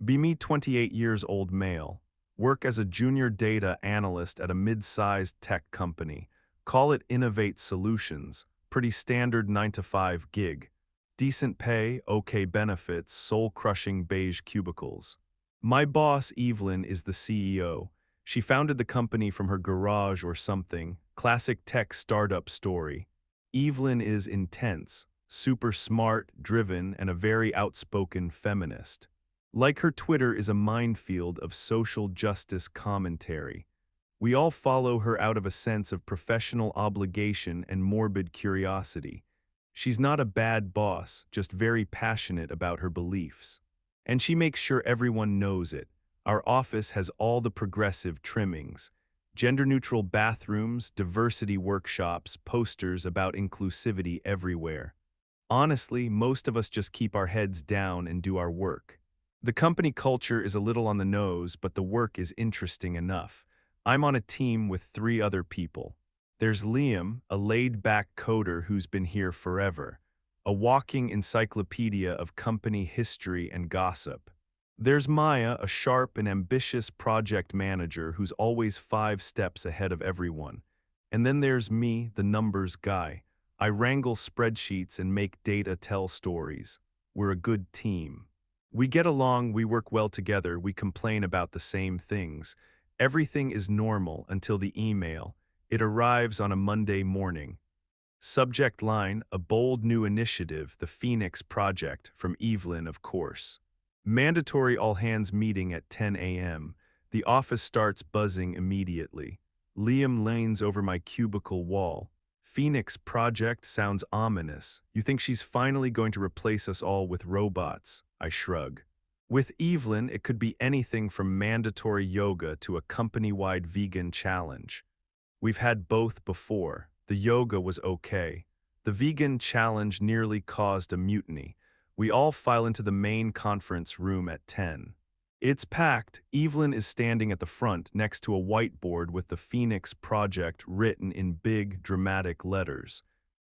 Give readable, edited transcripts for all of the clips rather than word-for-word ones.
Be me 28 years old male. Work as a junior data analyst at a mid-sized tech company. Call it Innovate Solutions. Pretty standard 9 to 5 gig. Decent pay, okay benefits, soul-crushing beige cubicles. My boss, Evelyn, is the CEO. She founded the company from her garage or something. Classic tech startup story. Evelyn is intense, super smart, driven, and a very outspoken feminist. Like her Twitter is a minefield of social justice commentary. We all follow her out of a sense of professional obligation and morbid curiosity. She's not a bad boss, just very passionate about her beliefs. And she makes sure everyone knows it. Our office has all the progressive trimmings. Gender-neutral bathrooms, diversity workshops, posters about inclusivity everywhere. Honestly, most of us just keep our heads down and do our work. The company culture is a little on the nose, but the work is interesting enough. I'm on a team with 3 other people. There's Liam, a laid-back coder who's been here forever, a walking encyclopedia of company history and gossip. There's Maya, a sharp and ambitious project manager who's always 5 steps ahead of everyone. And then there's me, the numbers guy. I wrangle spreadsheets and make data tell stories. We're a good team. We get along, we work well together, we complain about the same things. Everything is normal until the email. It arrives on a Monday morning. Subject line, a bold new initiative, the Phoenix Project, from Evelyn, of course. Mandatory all-hands meeting at 10 a.m. The office starts buzzing immediately. Liam leans over my cubicle wall. Phoenix Project sounds ominous. You think she's finally going to replace us all with robots? I shrug. With Evelyn, it could be anything from mandatory yoga to a company-wide vegan challenge. We've had both before. The yoga was okay. The vegan challenge nearly caused a mutiny. We all file into the main conference room at 10. It's packed. Evelyn is standing at the front next to a whiteboard with the Phoenix Project written in big, dramatic letters.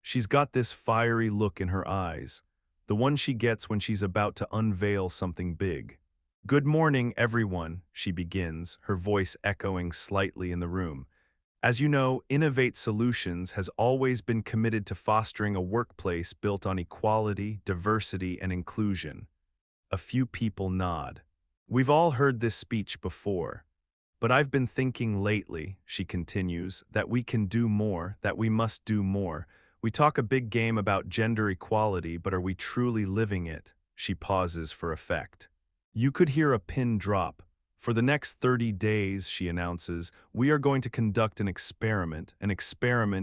She's got this fiery look in her eyes, the one she gets when she's about to unveil something big. "Good morning, everyone," she begins, her voice echoing slightly in the room. "As you know, Innovate Solutions has always been committed to fostering a workplace built on equality, diversity, and inclusion." A few people nod. "We've all heard this speech before. But I've been thinking lately," she continues, "that we can do more, that we must do more. We talk a big game about gender equality, but are we truly living it?" She pauses for effect. You could hear a pin drop. "For the next 30 days," she announces, "we are going to conduct an experiment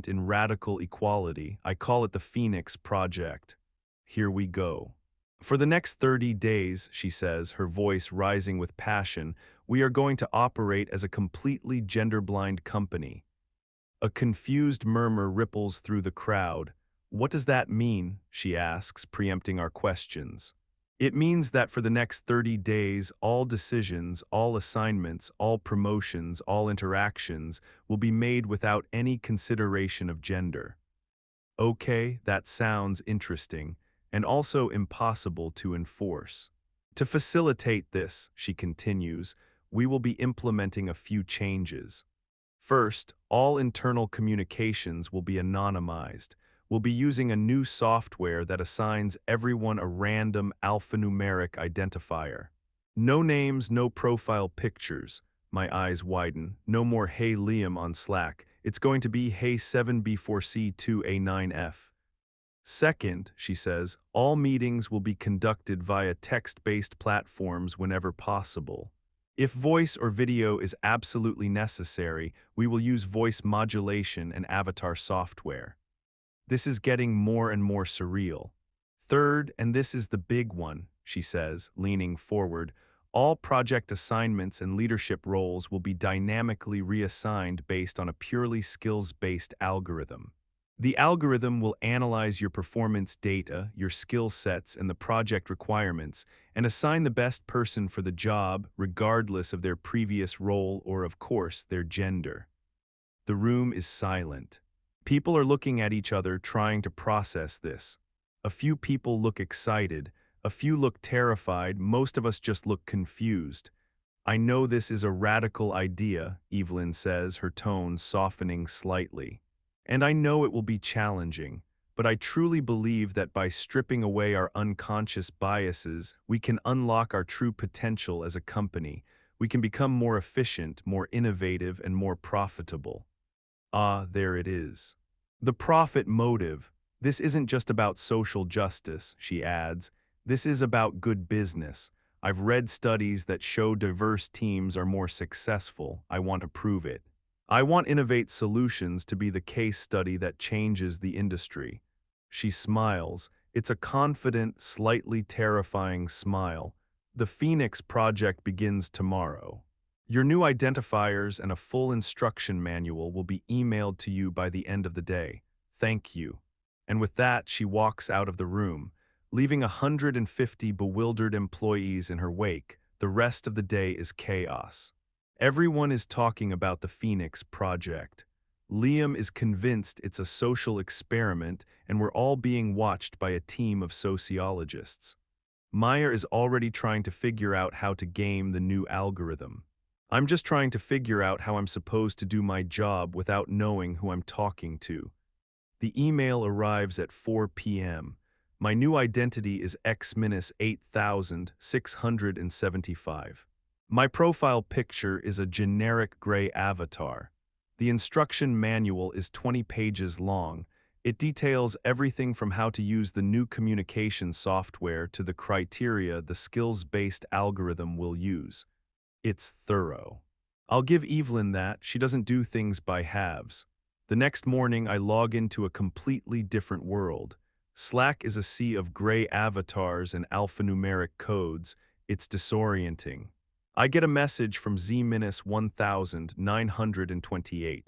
in radical equality. I call it the Phoenix Project. Here we go. For the next 30 days," she says, her voice rising with passion, "we are going to operate as a completely gender-blind company." A confused murmur ripples through the crowd. "What does that mean?" she asks, preempting our questions. "It means that for the next 30 days, all decisions, all assignments, all promotions, all interactions will be made without any consideration of gender." Okay, that sounds interesting, and also impossible to enforce. To facilitate this, she continues, we will be implementing a few changes. First, all internal communications will be anonymized. We'll be using a new software that assigns everyone a random alphanumeric identifier. No names, no profile pictures. My eyes widen. No more "Hey Liam" on Slack. It's going to be "Hey 7B4C2A9F. Second, she says, all meetings will be conducted via text-based platforms whenever possible. If voice or video is absolutely necessary, we will use voice modulation and avatar software. This is getting more and more surreal. Third, and this is the big one, she says, leaning forward, all project assignments and leadership roles will be dynamically reassigned based on a purely skills-based algorithm. The algorithm will analyze your performance data, your skill sets, and the project requirements, and assign the best person for the job, regardless of their previous role or, of course, their gender. The room is silent. People are looking at each other, trying to process this. A few people look excited, A few look terrified, most of us just look confused. I know this is a radical idea, Evelyn says, her tone softening slightly. And I know it will be challenging, but I truly believe that by stripping away our unconscious biases, we can unlock our true potential as a company. We can become more efficient, more innovative, and more profitable. Ah, there it is. The profit motive. This isn't just about social justice, she adds. This is about good business. I've read studies that show diverse teams are more successful. I want to prove it. I want Innovate Solutions to be the case study that changes the industry. She smiles. It's a confident, slightly terrifying smile. The Phoenix project begins tomorrow. Your new identifiers and a full instruction manual will be emailed to you by the end of the day. Thank you. And with that, she walks out of the room, leaving 150 bewildered employees in her wake. The rest of the day is chaos. Everyone is talking about the Phoenix project. Liam is convinced it's a social experiment and we're all being watched by a team of sociologists. Maya is already trying to figure out how to game the new algorithm. I'm just trying to figure out how I'm supposed to do my job without knowing who I'm talking to. The email arrives at 4 p.m. My new identity is X-8675. My profile picture is a generic gray avatar. The instruction manual is 20 pages long. It details everything from how to use the new communication software to the criteria the skills-based algorithm will use. It's thorough. I'll give Evelyn that. She doesn't do things by halves. The next morning, I log into a completely different world. Slack is a sea of gray avatars and alphanumeric codes. It's disorienting. I get a message from Z-1928.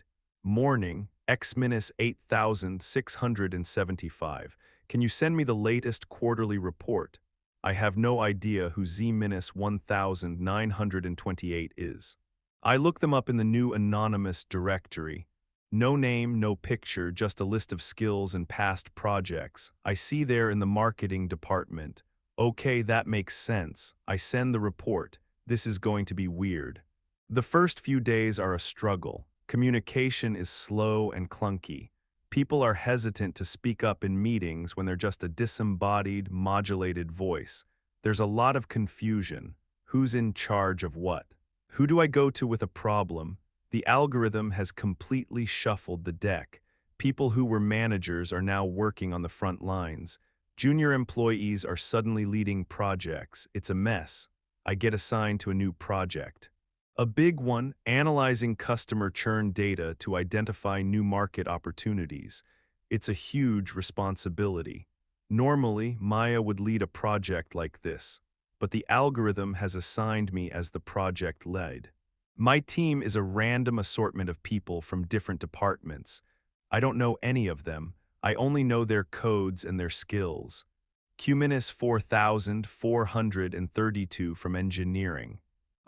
Morning, X-8675. Can you send me the latest quarterly report? I have no idea who Z-1928 is. I look them up in the new anonymous directory. No name, no picture, just a list of skills and past projects. I see there in the marketing department. Okay, that makes sense. I send the report. This is going to be weird. The first few days are a struggle. Communication is slow and clunky. People are hesitant to speak up in meetings when they're just a disembodied, modulated voice. There's a lot of confusion. Who's in charge of what? Who do I go to with a problem? The algorithm has completely shuffled the deck. People who were managers are now working on the front lines. Junior employees are suddenly leading projects. It's a mess. I get assigned to a new project. A big one, analyzing customer churn data to identify new market opportunities. It's a huge responsibility. Normally, Maya would lead a project like this, but the algorithm has assigned me as the project lead. My team is a random assortment of people from different departments. I don't know any of them. I only know their codes and their skills. Cuminus 4432 from engineering.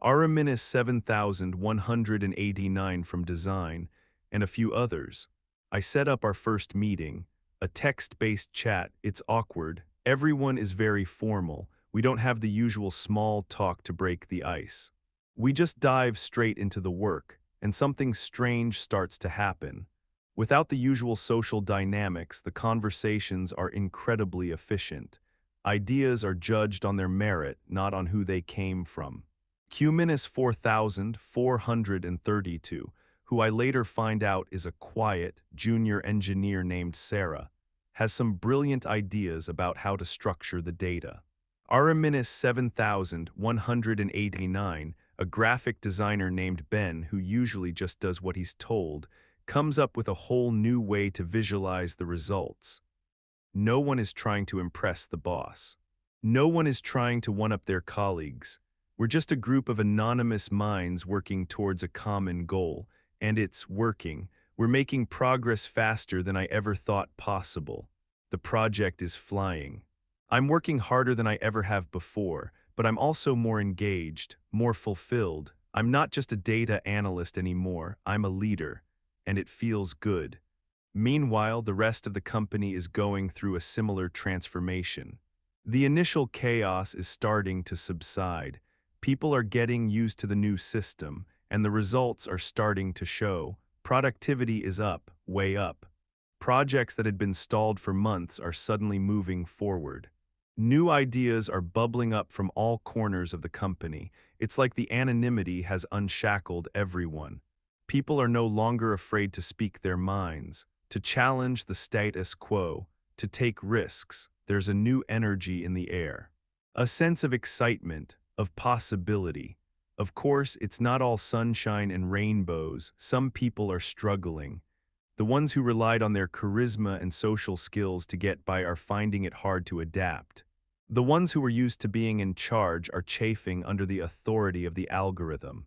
Araminus 7189 from design, and a few others. I set up our first meeting, a text-based chat. It's awkward. Everyone is very formal. We don't have the usual small talk to break the ice. We just dive straight into the work, and something strange starts to happen. Without the usual social dynamics, the conversations are incredibly efficient. Ideas are judged on their merit, not on who they came from. Cuminus 4432, who I later find out is a quiet, junior engineer named Sarah, has some brilliant ideas about how to structure the data. Araminus 7189, a graphic designer named Ben who usually just does what he's told, comes up with a whole new way to visualize the results. No one is trying to impress the boss. No one is trying to one-up their colleagues. We're just a group of anonymous minds working towards a common goal, and it's working. We're making progress faster than I ever thought possible. The project is flying. I'm working harder than I ever have before, but I'm also more engaged, more fulfilled. I'm not just a data analyst anymore, I'm a leader, and it feels good. Meanwhile, the rest of the company is going through a similar transformation. The initial chaos is starting to subside. People are getting used to the new system, and the results are starting to show. Productivity is up, way up. Projects that had been stalled for months are suddenly moving forward. New ideas are bubbling up from all corners of the company. It's like the anonymity has unshackled everyone. People are no longer afraid to speak their minds, to challenge the status quo, to take risks. There's a new energy in the air. A sense of excitement, of possibility. Of course, it's not all sunshine and rainbows. Some people are struggling. The ones who relied on their charisma and social skills to get by are finding it hard to adapt. The ones who were used to being in charge are chafing under the authority of the algorithm.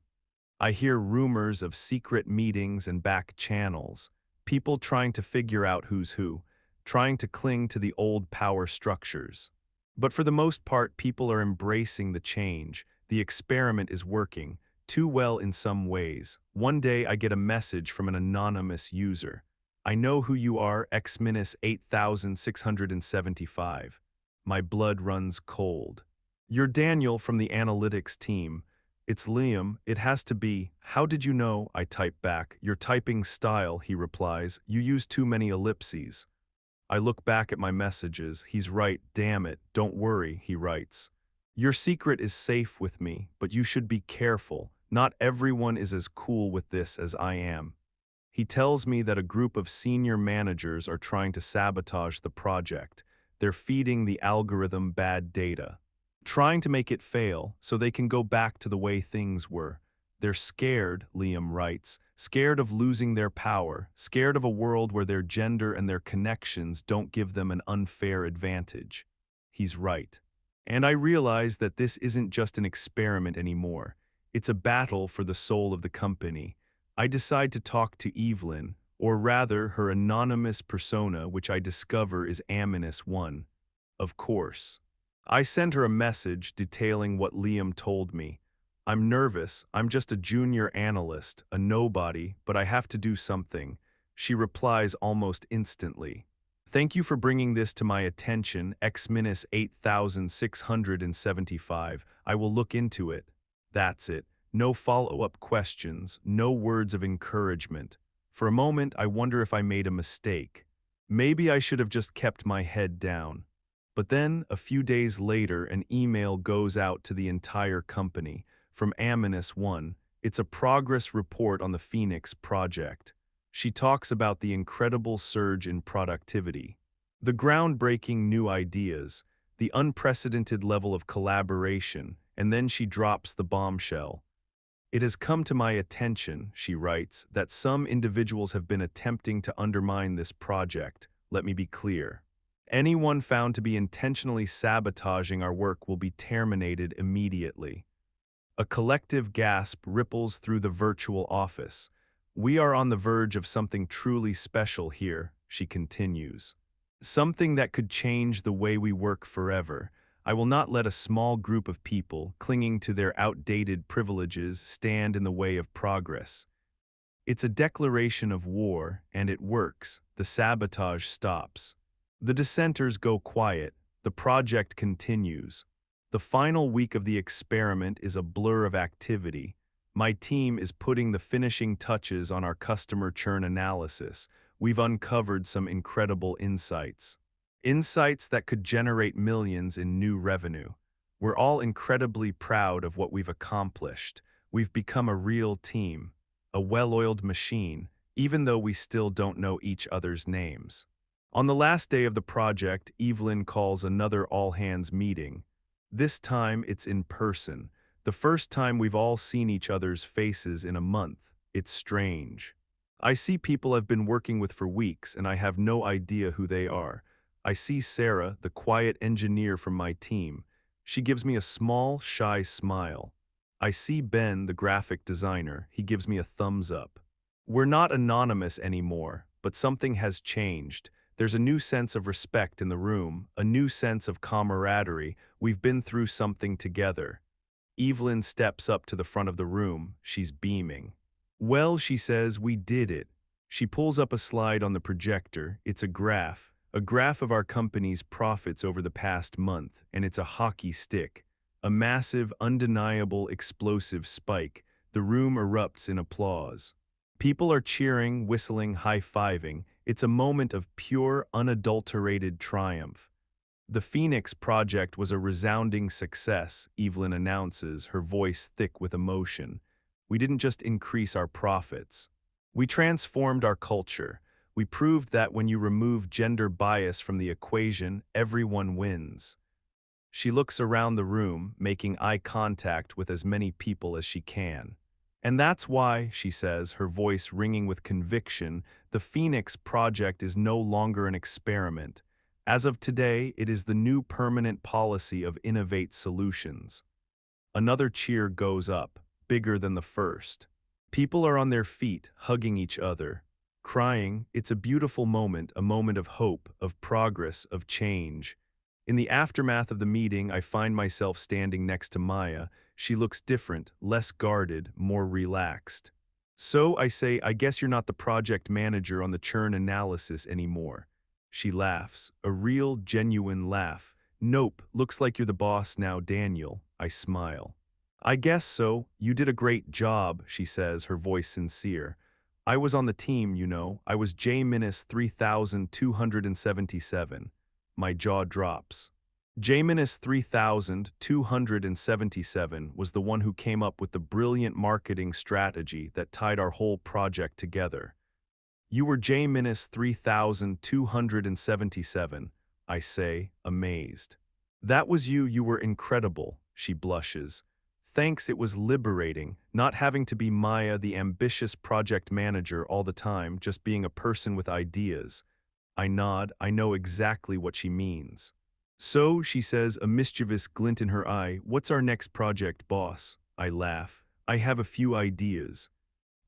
I hear rumors of secret meetings and back channels, people trying to figure out who's who, trying to cling to the old power structures. But for the most part, people are embracing the change. The experiment is working, too well in some ways. One day I get a message from an anonymous user. I know who you are, Exminus 8675. My blood runs cold. You're Daniel from the analytics team. It's Liam, it has to be. How did you know? I type back. Your typing style, he replies. You use too many ellipses. I look back at my messages. He's right, damn it, don't worry, he writes. Your secret is safe with me, but you should be careful. Not everyone is as cool with this as I am. He tells me that a group of senior managers are trying to sabotage the project. They're feeding the algorithm bad data, trying to make it fail so they can go back to the way things were. They're scared, Liam writes, scared of losing their power, scared of a world where their gender and their connections don't give them an unfair advantage. He's right. And I realize that this isn't just an experiment anymore. It's a battle for the soul of the company. I decide to talk to Evelyn, or rather her anonymous persona, which I discover is Aminus1. Of course. I send her a message detailing what Liam told me. I'm nervous, I'm just a junior analyst, a nobody, but I have to do something. She replies almost instantly. Thank you for bringing this to my attention, Exminus 8675. I will look into it. That's it. No follow-up questions, no words of encouragement. For a moment, I wonder if I made a mistake. Maybe I should have just kept my head down. But then, a few days later, an email goes out to the entire company. From Aminus1, it's a progress report on the Phoenix project. She talks about the incredible surge in productivity, the groundbreaking new ideas, the unprecedented level of collaboration, and then she drops the bombshell. It has come to my attention, she writes, that some individuals have been attempting to undermine this project. Let me be clear. Anyone found to be intentionally sabotaging our work will be terminated immediately. A collective gasp ripples through the virtual office. We are on the verge of something truly special here, she continues. Something that could change the way we work forever. I will not let a small group of people, clinging to their outdated privileges, stand in the way of progress. It's a declaration of war, and it works. The sabotage stops. The dissenters go quiet. The project continues. The final week of the experiment is a blur of activity. My team is putting the finishing touches on our customer churn analysis. We've uncovered some incredible insights. Insights that could generate millions in new revenue. We're all incredibly proud of what we've accomplished. We've become a real team, a well-oiled machine, even though we still don't know each other's names. On the last day of the project, Evelyn calls another all-hands meeting. This time it's in person. The first time we've all seen each other's faces in a month. It's strange. I see people I've been working with for weeks and I have no idea who they are. I see Sarah, the quiet engineer from my team. She gives me a small, shy smile. I see Ben, the graphic designer. He gives me a thumbs up. We're not anonymous anymore, but something has changed. There's a new sense of respect in the room, a new sense of camaraderie. We've been through something together. Evelyn steps up to the front of the room. She's beaming. Well, she says, we did it. She pulls up a slide on the projector. It's a graph A graph of our company's profits over the past month, and it's a hockey stick. A massive, undeniable, explosive spike. The room erupts in applause. People are cheering, whistling, high-fiving. It's a moment of pure, unadulterated triumph. The Phoenix project was a resounding success, Evelyn announces, her voice thick with emotion. We didn't just increase our profits. We transformed our culture. We proved that when you remove gender bias from the equation, everyone wins. She looks around the room, making eye contact with as many people as she can. And that's why, she says, her voice ringing with conviction, the Phoenix project is no longer an experiment. As of today, it is the new permanent policy of Innovate Solutions. Another cheer goes up, bigger than the first. People are on their feet, hugging each other, crying. It's a beautiful moment, a moment of hope, of progress, of change. In the aftermath of the meeting, I find myself standing next to Maya. She looks different, less guarded, more relaxed. So I say, I guess you're not the project manager on the churn analysis anymore. She laughs, a real, genuine laugh. Nope, looks like you're the boss now, Daniel. I smile. I guess so. You did a great job, she says, her voice sincere. I was on the team, you know. I was J-3277. My jaw drops. J-3277 was the one who came up with the brilliant marketing strategy that tied our whole project together. You were J-3277, I say, amazed. That was you, you were incredible, she blushes. Thanks, it was liberating, not having to be Maya, the ambitious project manager all the time, just being a person with ideas. I nod, I know exactly what she means. So, she says, a mischievous glint in her eye, what's our next project, boss? I laugh. I have a few ideas.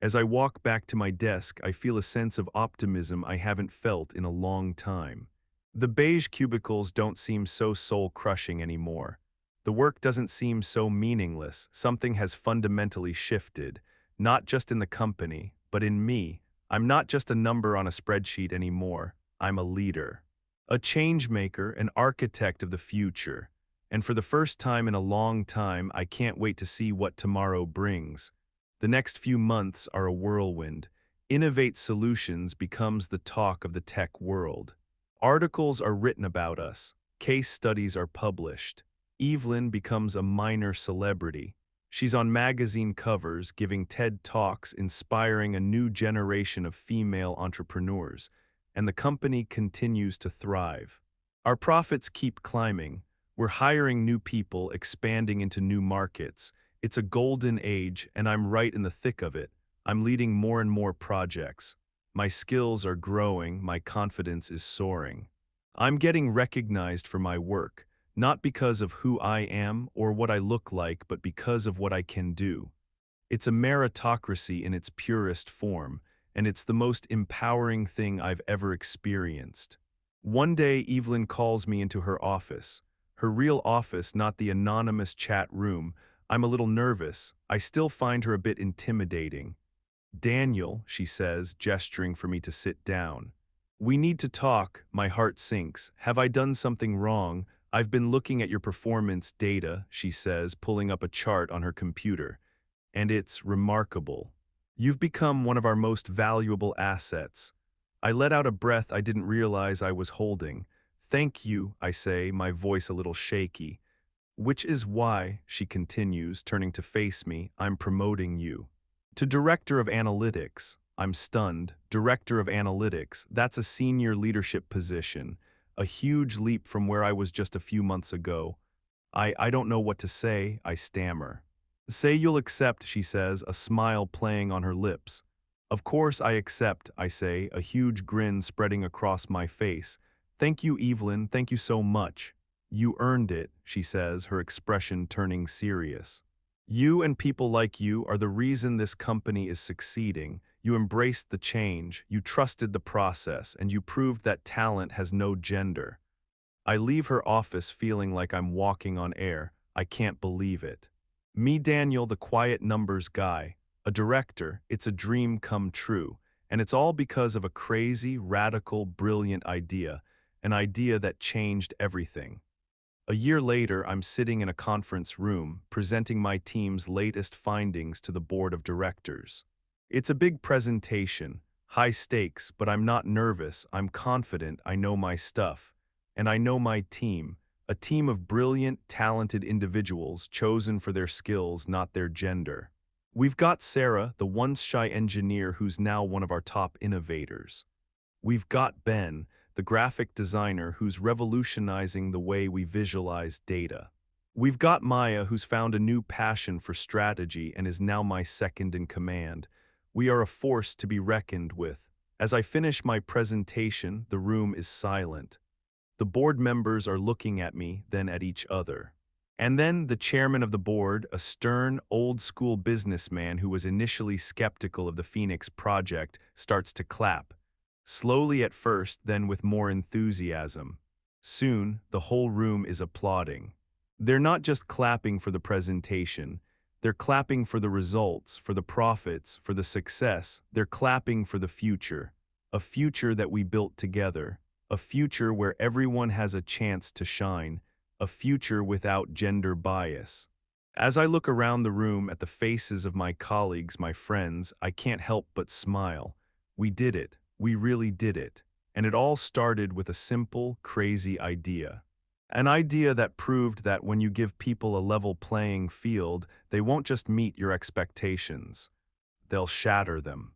As I walk back to my desk, I feel a sense of optimism I haven't felt in a long time. The beige cubicles don't seem so soul-crushing anymore. The work doesn't seem so meaningless. Something has fundamentally shifted, not just in the company, but in me. I'm not just a number on a spreadsheet anymore. I'm a leader. A change maker, an architect of the future. And for the first time in a long time, I can't wait to see what tomorrow brings. The next few months are a whirlwind. Innovate Solutions becomes the talk of the tech world. Articles are written about us. Case studies are published. Evelyn becomes a minor celebrity. She's on magazine covers, giving TED Talks, inspiring a new generation of female entrepreneurs. And the company continues to thrive. Our profits keep climbing. We're hiring new people, expanding into new markets. It's a golden age, and I'm right in the thick of it. I'm leading more and more projects. My skills are growing, my confidence is soaring. I'm getting recognized for my work, not because of who I am or what I look like, but because of what I can do. It's a meritocracy in its purest form, and it's the most empowering thing I've ever experienced. One day, Evelyn calls me into her office. Her real office, not the anonymous chat room. I'm a little nervous. I still find her a bit intimidating. Daniel, she says, gesturing for me to sit down. We need to talk. My heart sinks. Have I done something wrong? I've been looking at your performance data, she says, pulling up a chart on her computer. And it's remarkable. You've become one of our most valuable assets. I let out a breath I didn't realize I was holding. Thank you, I say, my voice a little shaky. Which is why, she continues, turning to face me, I'm promoting you. To Director of Analytics. I'm stunned. Director of Analytics, that's a senior leadership position. A huge leap from where I was just a few months ago. I don't know what to say, I stammer. Say you'll accept, she says, a smile playing on her lips. Of course I accept, I say, a huge grin spreading across my face. Thank you, Evelyn, thank you so much. You earned it, she says, her expression turning serious. You and people like you are the reason this company is succeeding. You embraced the change, you trusted the process, and you proved that talent has no gender. I leave her office feeling like I'm walking on air. I can't believe it. Me, Daniel, the quiet numbers guy, a director, it's a dream come true, and it's all because of a crazy, radical, brilliant idea, an idea that changed everything. A year later, I'm sitting in a conference room, presenting my team's latest findings to the board of directors. It's a big presentation, high stakes, but I'm not nervous. I'm confident. I know my stuff. And I know my team, a team of brilliant, talented individuals chosen for their skills, not their gender. We've got Sarah, the once shy engineer who's now one of our top innovators. We've got Ben, the graphic designer who's revolutionizing the way we visualize data. We've got Maya, who's found a new passion for strategy and is now my second in command. We are a force to be reckoned with. As I finish my presentation, the room is silent. The board members are looking at me, then at each other. And then the chairman of the board, a stern, old-school businessman who was initially skeptical of the Phoenix project, starts to clap. Slowly at first, then with more enthusiasm. Soon, the whole room is applauding. They're not just clapping for the presentation. They're clapping for the results, for the profits, for the success. They're clapping for the future. A future that we built together. A future where everyone has a chance to shine. A future without gender bias. As I look around the room at the faces of my colleagues, my friends, I can't help but smile. We did it. We really did it. And it all started with a simple, crazy idea. An idea that proved that when you give people a level playing field, they won't just meet your expectations. They'll shatter them.